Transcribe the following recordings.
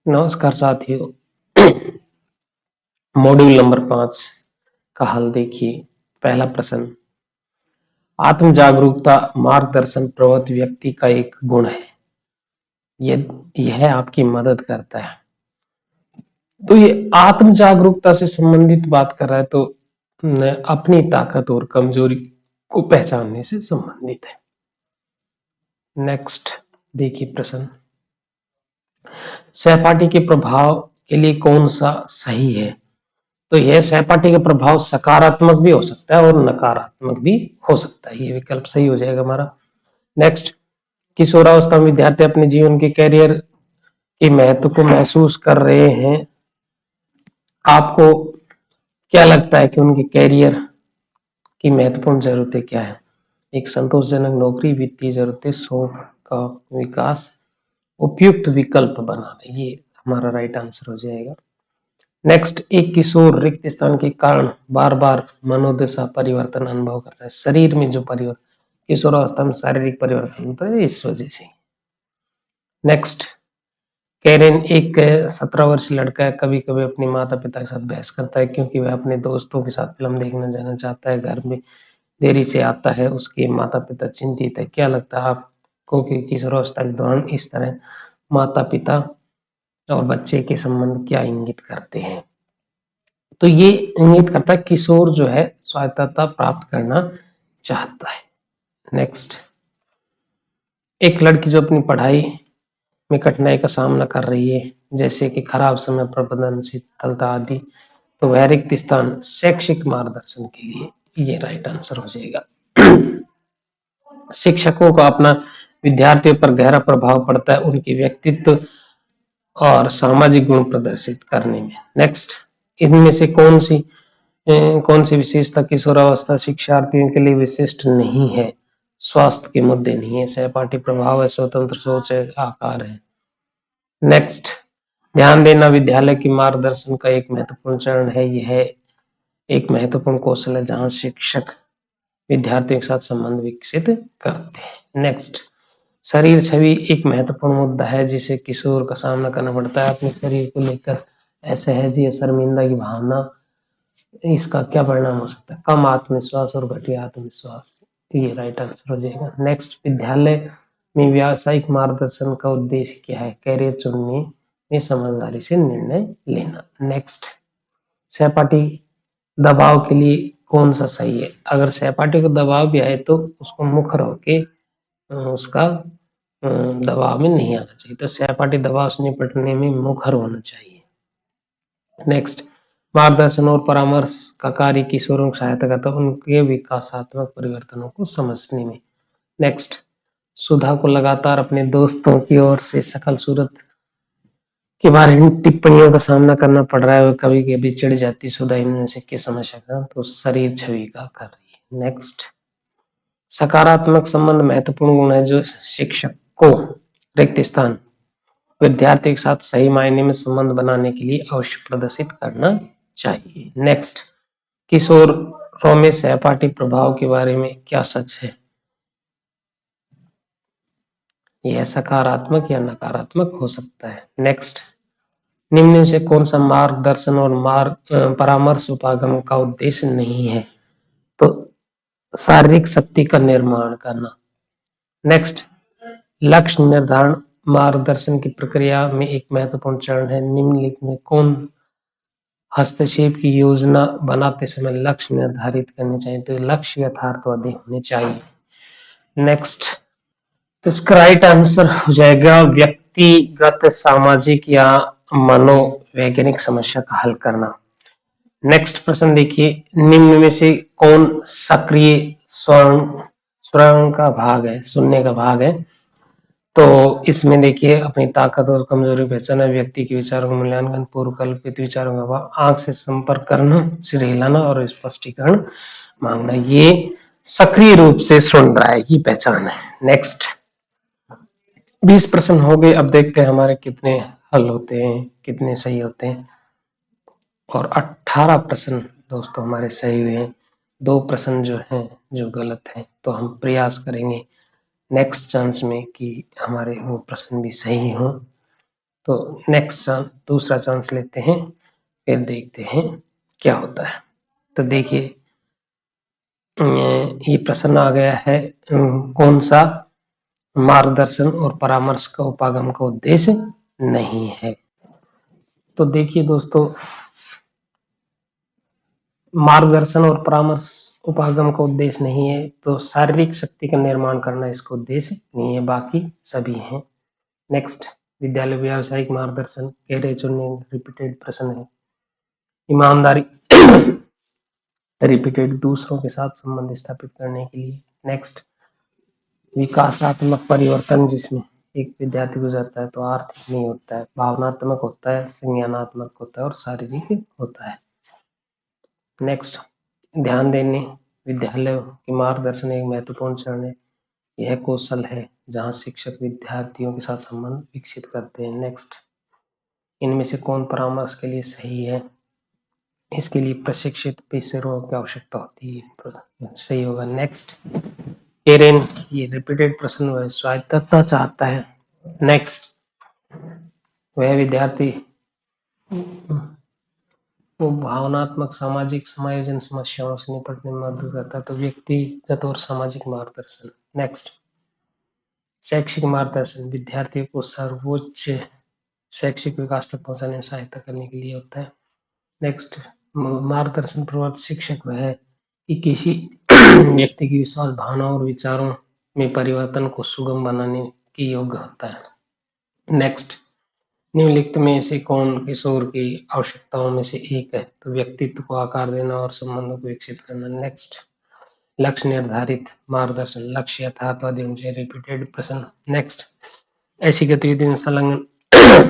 नमस्कार साथियों। Module number 5 का हल देखिए। पहला प्रश्न, आत्म जागरूकता मार्गदर्शन प्रवृत्त व्यक्ति का एक गुण है। यह आपकी मदद करता है। तो ये आत्म जागरूकता से संबंधित बात कर रहा है, तो अपनी ताकत और कमजोरी को पहचानने से संबंधित है। नेक्स्ट देखिए प्रश्न, सहपाठी के प्रभाव के लिए कौन सा सही है? तो यह सहपाठी का प्रभाव सकारात्मक भी हो सकता है और नकारात्मक भी हो सकता है। ये विकल्प सही हो जाएगा हमारा। नेक्स्ट, किशोरावस्था में विद्यार्थी अपने जीवन के कैरियर के महत्व को महसूस कर रहे हैं। आपको क्या लगता है कि उनके कैरियर की महत्वपूर्ण जरूरतें क्या है? एक संतोषजनक नौकरी, वित्तीय जरूरतें, शौक का विकास, उपयुक्त विकल्प बनाना। ये हमारा राइट आंसर हो जाएगा। नेक्स्ट, एक किशोर रिक्त स्थान के कारण बार बार मनोदशा परिवर्तन अनुभव करता है। शरीर में जो परिवर्तन, किशोरावस्था में शारीरिक परिवर्तन होता है, इस वजह से। नेक्स्ट, कैरेन एक 17 वर्षीय लड़का है। कभी कभी अपने माता पिता के साथ बहस करता है क्योंकि वह अपने दोस्तों के साथ फिल्म देखने जाना चाहता है। घर में देरी से आता है, उसके माता पिता चिंतित है। क्या लगता है आपको कि किशोरावस्था के दौरान इस तरह माता पिता और बच्चे के संबंध क्या इंगित करते हैं? तो ये इंगित करता है किशोर जो है स्वायत्तता प्राप्त करना चाहता है। नेक्स्ट, एक लड़की जो अपनी पढ़ाई में कठिनाई का सामना कर रही है, जैसे कि खराब समय प्रबंधन, शीतलता आदि, तो वह रिक्त स्थान शैक्षिक मार्गदर्शन के लिए ये राइट आंसर हो जाएगा। शिक्षकों का अपना विद्यार्थियों पर गहरा प्रभाव पड़ता है उनके व्यक्तित्व और सामाजिक गुण प्रदर्शित करने में। नेक्स्ट, इनमें से कौन सी विशेषता किशोरावस्था शिक्षार्थियों के लिए विशिष्ट नहीं है? स्वास्थ्य के मुद्दे नहीं है, सहपाठी प्रभाव है, स्वतंत्र सोच है, आकार है। नेक्स्ट, ध्यान देना विद्यालय की मार्गदर्शन का एक महत्वपूर्ण चरण है। यह एक महत्वपूर्ण कौशल है जहां शिक्षक विद्यार्थियों के साथ संबंध विकसित करते हैं। नेक्स्ट, शरीर छवि एक महत्वपूर्ण मुद्दा है जिसे किशोर का सामना करना पड़ता है। अपने शरीर को लेकर असहज या शर्मिंदा की भावना, इसका क्या परिणाम हो सकता है? कम आत्मविश्वास और घटिया आत्मविश्वास। ये राइट आंसर हो जाएगा। नेक्स्ट, विद्यालय में व्यावसायिक मार्गदर्शन का उद्देश्य क्या है? कैरियर चुनने में समझदारी से निर्णय लेना। नेक्स्ट, सहपाठी दबाव के लिए कौन सा सही है? अगर सहपाठी को दबाव भी आए तो उसको मुखर होके उसका दबाव में नहीं आना चाहिए। तो सहपाठी दबाव से निपटने में मुखर होना चाहिए। नेक्स्ट, मार्गदर्शन और परामर्श का कार्य किशोरों की सहायता करता है उनके विकासात्मक परिवर्तनों को समझने में। नेक्स्ट, सुधा को लगातार अपने दोस्तों की ओर से शकल सूरत के बारे में टिप्पणियों का सामना करना पड़ रहा है। वह कभी कभी चिढ़ जाती। सुधा इनमें से किस समस्या का तो शरीर छवि का कर रही है। नेक्स्ट, सकारात्मक संबंध महत्वपूर्ण गुण है जो शिक्षक को रिक्त स्थान विद्यार्थी के साथ सही मायने में संबंध बनाने के लिए अवश्य प्रदर्शित करना चाहिए। नेक्स्ट, किशोरों में सहपाठी प्रभाव के बारे में क्या सच है? यह सकारात्मक या नकारात्मक हो सकता है। नेक्स्ट, निम्न में से कौन सा मार्गदर्शन और परामर्श उपागम का उद्देश्य नहीं है? तो शारीरिक शक्ति का निर्माण करना। नेक्स्ट, लक्ष्य निर्धारण मार्गदर्शन की प्रक्रिया में एक महत्वपूर्ण चरण है। निम्नलिखित में कौन हस्तक्षेप की योजना बनाते समय लक्ष्य निर्धारित करने चाहिए? तो लक्ष्य यथार्थवादी होने चाहिए। नेक्स्ट, तो इसका राइट आंसर हो जाएगा व्यक्तिगत, सामाजिक या मनोवैज्ञानिक समस्या का हल करना। नेक्स्ट प्रश्न देखिए, निम्न में से कौन सक्रिय स्वर्ण का भाग है, सुनने का भाग है? तो इसमें देखिए, अपनी ताकत और कमजोरी पहचाना, व्यक्ति के विचारों का मूल्यांकन, पूर्व कल्पित विचारों का भाव, आंख से संपर्क करना, सिर हिलाना और स्पष्टीकरण मांगना। ये सक्रिय रूप से सुन रहा है, ये पहचान है। नेक्स्ट, 20 प्रश्न हो गए। अब देखते हैं हमारे कितने हल होते हैं, कितने सही होते हैं। और 18 प्रश्न दोस्तों हमारे सही हुए हैं। 2 प्रश्न जो हैं जो गलत हैं। तो हम प्रयास करेंगे नेक्स्ट चांस में कि हमारे वो प्रश्न भी सही हों। तो नेक्स्ट दूसरा चांस लेते हैं, फिर देखते हैं क्या होता है। तो देखिए ये प्रश्न आ गया है, कौन सा मार्गदर्शन और परामर्श का उपागम का उद्देश्य नहीं है। तो देखिए दोस्तों, मार्गदर्शन और परामर्श उपागम का उद्देश्य नहीं है, तो शारीरिक शक्ति का निर्माण करना इसका उद्देश्य नहीं है, बाकी सभी हैं। नेक्स्ट, विद्यालय व्यावसायिक मार्गदर्शन गहरे चुनने रिपीटेड प्रश्न है। ईमानदारी रिपीटेड दूसरों के साथ संबंध स्थापित करने के लिए। नेक्स्ट, विकासात्मक परिवर्तन जिसमें एक विद्यार्थी गुजरता है तो आर्थिक नहीं होता है, भावनात्मक होता है, संज्ञानात्मक होता है और शारीरिक होता है। नेक्स्ट, ध्यान देने विद्यालय की मार्गदर्शन एक महत्वपूर्ण चरण है। यह कौशल है जहां शिक्षक विद्यार्थियों के साथ संबंध विकसित करते हैं। नेक्स्ट, इनमें से कौन परामर्श के लिए सही है? इसके लिए प्रशिक्षित पेशेवरों की आवश्यकता होती है, सही होगा। नेक्स्ट, एरेन ये रिपीटेड प्रश्न वह स्वायत्तता चाहता है। नेक्स्ट, वह विद्यार्थी वो भावनात्मक सामाजिक समायोजन समस्याओं से निपटने में मदद करता है, तो व्यक्तिगत और सामाजिक मार्गदर्शन। नेक्स्ट, शैक्षिक मार्गदर्शन विद्यार्थियों को सर्वोच्च शैक्षिक विकास तक पहुंचाने में सहायता करने के लिए होता है। नेक्स्ट, मार्गदर्शन प्रवर्त शिक्षक वह है कि किसी व्यक्ति की विश्वास भावनाओं और विचारों में परिवर्तन को सुगम बनाने की योग्य होता है। नेक्स्ट, निम्नलिखित में से कौन किशोर की आवश्यकताओं में से एक है? तो व्यक्तित्व को आकार देना और संबंधों को विकसित करना। नेक्स्ट, लक्ष्य निर्धारित मार्गदर्शन लक्ष्य यथार्थवादी होने चाहिए, रिपीटेड प्रश्न। नेक्स्ट, ऐसी गतिविधि में संलग्न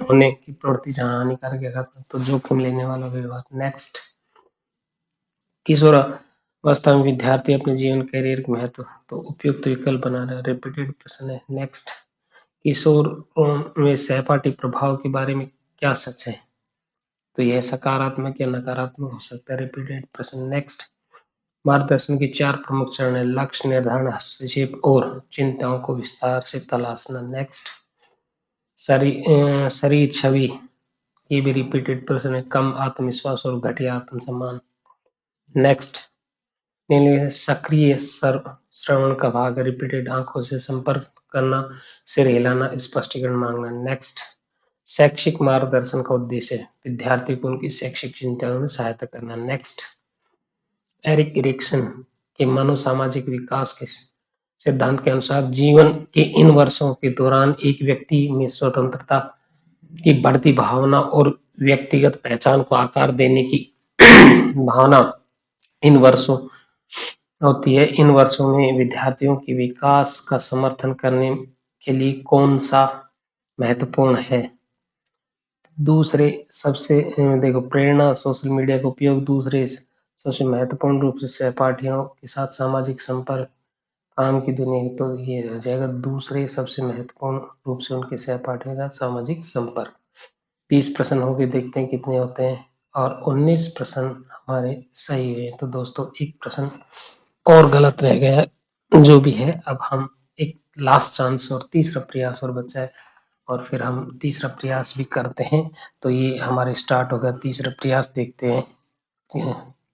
होने की प्रवृत्ति जहां हानिकारक है तो जोखिम लेने वाला व्यवहार। नेक्स्ट, किशोर अवस्था में विद्यार्थी अपने जीवन करियर के महत्व तो उपयुक्त विकल्प बना रहा है, रिपीटेड प्रश्न है। नेक्स्ट, किशोर में सहपाठी प्रभाव के बारे में क्या सच है? तो यह सकारात्मक या नकारात्मक हो सकता है, रिपीटेड प्रश्न। नेक्स्ट, मार्गदर्शन की 4 प्रमुख चरण है, लक्ष्य निर्धारण, हस्तक्षेप और चिंताओं को विस्तार से तलाशना। नेक्स्ट, शरीर छवि ये भी रिपीटेड प्रश्न है, कम आत्मविश्वास और घटिया आत्मसम्मान। नेक्स्ट, सक्रिय श्रवण का भाग रिपीटेड आंखों से संपर्क करना, सिर हिलाना, स्पष्टीकरण मांगना। नेक्स्ट, शैक्षिक मार्गदर्शन का उद्देश्य विद्यार्थी को उनकी शैक्षिक चिंताओं में सहायता करना। नेक्स्ट, एरिक इरिक्सन के मनोसामाजिक विकास के सिद्धांत के अनुसार जीवन के इन वर्षों के दौरान एक व्यक्ति में स्वतंत्रता की बढ़ती भावना और व्यक्तिगत पहचान को आकार देने की भावना इन वर्षों होती है। इन वर्षों में विद्यार्थियों के विकास का समर्थन करने के लिए कौन सा महत्वपूर्ण है? दूसरे सबसे देखो, प्रेरणा, सोशल मीडिया का उपयोग, दूसरे सबसे महत्वपूर्ण रूप से सहपाठियों के साथ सामाजिक संपर्क, काम की दुनिया, तो ये हो जाएगा दूसरे सबसे महत्वपूर्ण रूप से उनके सहपाठियों के साथ सामाजिक संपर्क। 20 प्रश्न हो गए, देखते हैं कितने होते हैं, और 19 प्रश्न हमारे सही हुए। तो दोस्तों एक प्रश्न और गलत रह गया है, जो भी है अब हम एक लास्ट चांस और तीसरा प्रयास और बचा है, और फिर हम तीसरा प्रयास भी करते हैं। तो ये हमारे स्टार्ट होगा तीसरा प्रयास, देखते हैं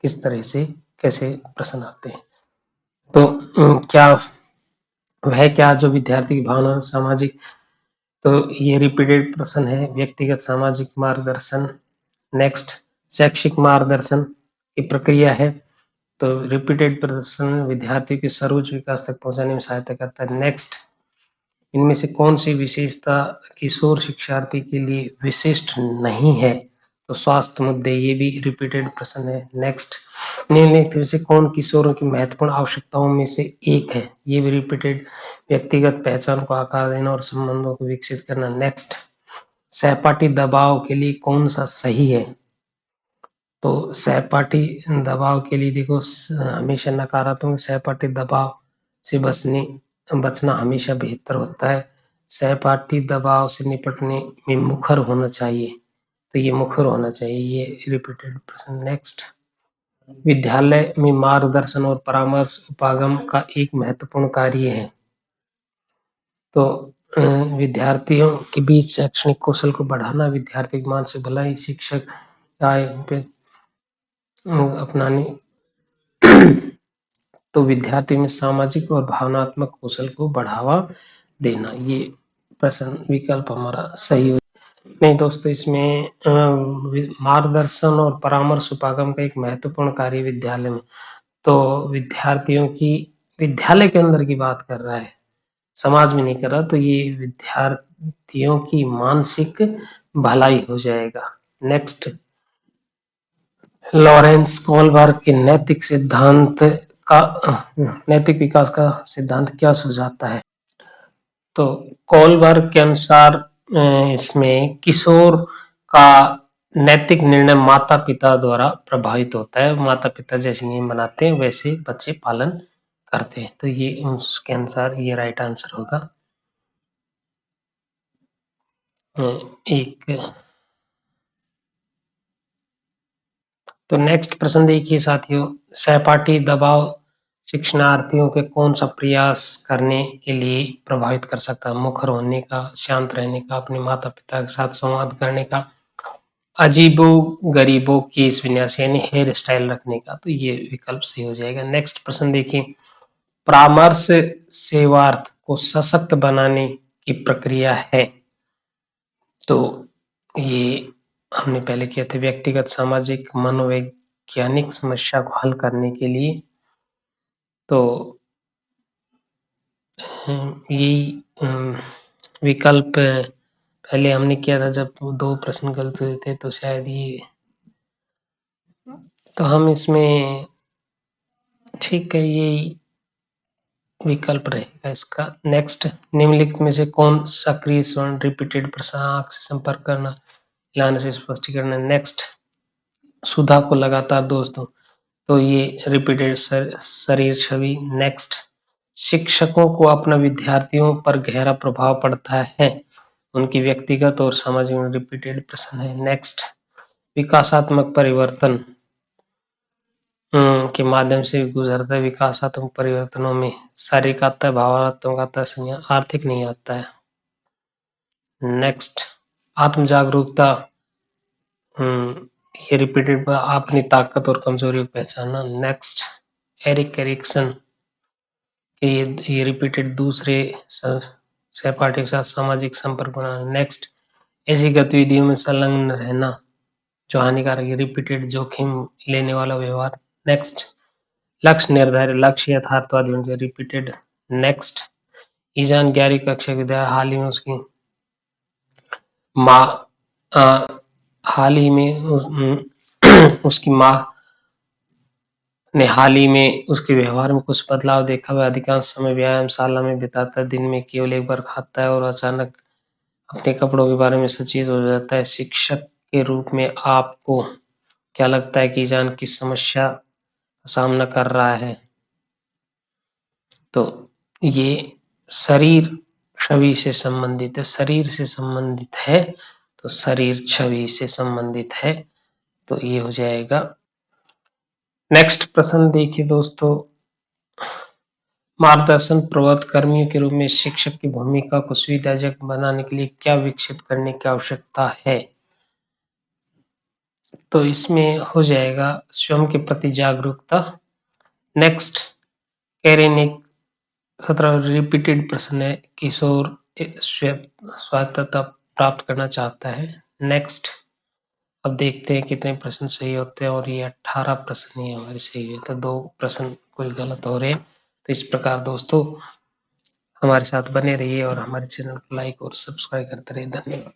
किस तरह से कैसे प्रश्न आते हैं। तो क्या वह क्या जो विद्यार्थी की भावना सामाजिक, तो ये रिपीटेड प्रश्न है, व्यक्तिगत सामाजिक मार्गदर्शन। नेक्स्ट, शैक्षिक मार्गदर्शन की प्रक्रिया है, तो रिपीटेड प्रश्न विद्यार्थी के सर्वोच्च विकास तक पहुंचाने में सहायता करता है। नेक्स्ट, इनमें से कौन सी विशेषता किशोर शिक्षार्थी के लिए विशिष्ट नहीं है? तो स्वास्थ्य मुद्दे, ये भी रिपीटेड प्रश्न है। नेक्स्ट, निम्नलिखित से कौन किशोरों की महत्वपूर्ण आवश्यकताओं में से एक है? ये भी रिपीटेड, व्यक्तिगत पहचान को आकार देना और संबंधों को विकसित करना। नेक्स्ट, सहपाठी दबाव के लिए कौन सा सही है? तो सहपाठी दबाव के लिए देखो, हमेशा नकारात्मक सहपाठी दबाव से बचना हमेशा बेहतर होता है। सहपाठी दबाव से निपटने में मुखर होना चाहिए, तो ये मुखर होना चाहिए, ये रिपीटेड प्रश्न। नेक्स्ट, विद्यालय में मार्गदर्शन और परामर्श उपागम का एक महत्वपूर्ण कार्य है, तो विद्यार्थियों के बीच शैक्षणिक कौशल को बढ़ाना, विद्यार्थियों की मानसिक भलाई, शिक्षक आय पे अपनानी। तो विद्यार्थी में सामाजिक और भावनात्मक कौशल को बढ़ावा देना, ये प्रश्न विकल्प हमारा सही हो। नहीं दोस्तों, इसमें मार्गदर्शन और परामर्श उपागम का एक महत्वपूर्ण कार्य विद्यालय में, तो विद्यार्थियों की विद्यालय के अंदर की बात कर रहा है, समाज में नहीं कर रहा, तो ये विद्यार्थियों की मानसिक भलाई हो जाएगा। नेक्स्ट, लॉरेंस कोलबर्ग के नैतिक विकास का सिद्धांत क्या सुझाता है? तो कोलबर्ग के अनुसार इसमें किशोर का नैतिक निर्णय माता पिता द्वारा प्रभावित होता है, माता पिता जैसे नियम बनाते हैं वैसे बच्चे पालन करते हैं, तो ये उसके अनुसार ये राइट आंसर होगा। एक तो नेक्स्ट प्रश्न देखिए साथियों, सहपाठी दबाव शिक्षणार्थियों के कौन सा प्रयास करने के लिए प्रभावित कर सकता है? मुखर होने का, शांत रहने का, अपने माता पिता के साथ संवाद करने का, अजीबो गरीबों केस विन्यास यानी हेयर स्टाइल रखने का, तो ये विकल्प सही हो जाएगा। नेक्स्ट प्रश्न देखिए, परामर्श सेवार्थ को सशक्त बनाने की प्रक्रिया है, तो ये हमने पहले किया था, व्यक्तिगत सामाजिक मनोवैज्ञानिक समस्या को हल करने के लिए, तो यही विकल्प पहले हमने किया था जब 2 प्रश्न गलत हुए थे, तो शायद ये, तो हम इसमें ठीक है, यही विकल्प रहेगा इसका। नेक्स्ट, निम्नलिखित में से कौन सक्रिय स्वर्ण रिपीटेड प्रश्न, आंख से संपर्क करना, हिलाने से स्पष्टीकरण। नेक्स्ट, सुधा को लगातार दोस्तों, तो ये रिपीटेड शरीर छवि। नेक्स्ट, शिक्षकों को अपना विद्यार्थियों पर गहरा प्रभाव पड़ता है, उनकी व्यक्तिगत और सामाजिक रिपीटेड प्रश्न है। नेक्स्ट, विकासात्मक परिवर्तन के माध्यम से गुजरता है, विकासात्मक परिवर्तनों में शारीरिक आता है, भावनात्मक आता है, संज्ञान आर्थिक नहीं आता है। नेक्स्ट, आत्म जागरूकता, ये रिपीटेड अपनी ताकत और कमजोरी को पहचानना। नेक्स्ट, एरिक एरिक्सन के ये रिपीटेड दूसरे सहपाठी के साथ सामाजिक संपर्क बनाना। नेक्स्ट, ऐसी गतिविधियों में संलग्न रहना जो हानिकारक है, रिपीटेड जोखिम लेने वाला व्यवहार। नेक्स्ट, लक्ष्य निर्धारित, लक्ष्य यथार्थवादी होने, रिपीटेड। नेक्स्ट, ईजान 11वीं कक्षा की विद्यार्थी, हाल ही में उसकी माँ हाल ही में उसकी माँ ने हाल ही में उसके व्यवहार में कुछ बदलाव देखा। वह अधिकांश समय व्यायामशाला में बिताता है, दिन में केवल एक बार खाता है और अचानक अपने कपड़ों के बारे में सचेत हो जाता है। शिक्षक के रूप में आपको क्या लगता है कि ईजान किस समस्या का सामना कर रहा है? तो ये शरीर छवि से संबंधित है, शरीर से संबंधित है, तो शरीर छवि से संबंधित है, तो ये हो जाएगा। नेक्स्ट प्रश्न देखिए दोस्तों, मार्गदर्शन प्रवर्तक कर्मियों के रूप में शिक्षक की भूमिका को सुविधाजनक बनाने के लिए क्या विकसित करने की आवश्यकता है? तो इसमें हो जाएगा स्वयं के प्रति जागरूकता। नेक्स्ट, कैरेनिक 17 रिपीटेड प्रश्न है, किशोर स्वायत्तता प्राप्त करना चाहता है। नेक्स्ट, अब देखते हैं कितने प्रश्न सही होते हैं, और ये 18 प्रश्न ही हमारे सही है, तो 2 प्रश्न कोई गलत हो रहे हैं। तो इस प्रकार दोस्तों हमारे साथ बने रहिए और हमारे चैनल को लाइक और सब्सक्राइब करते रहिए। धन्यवाद।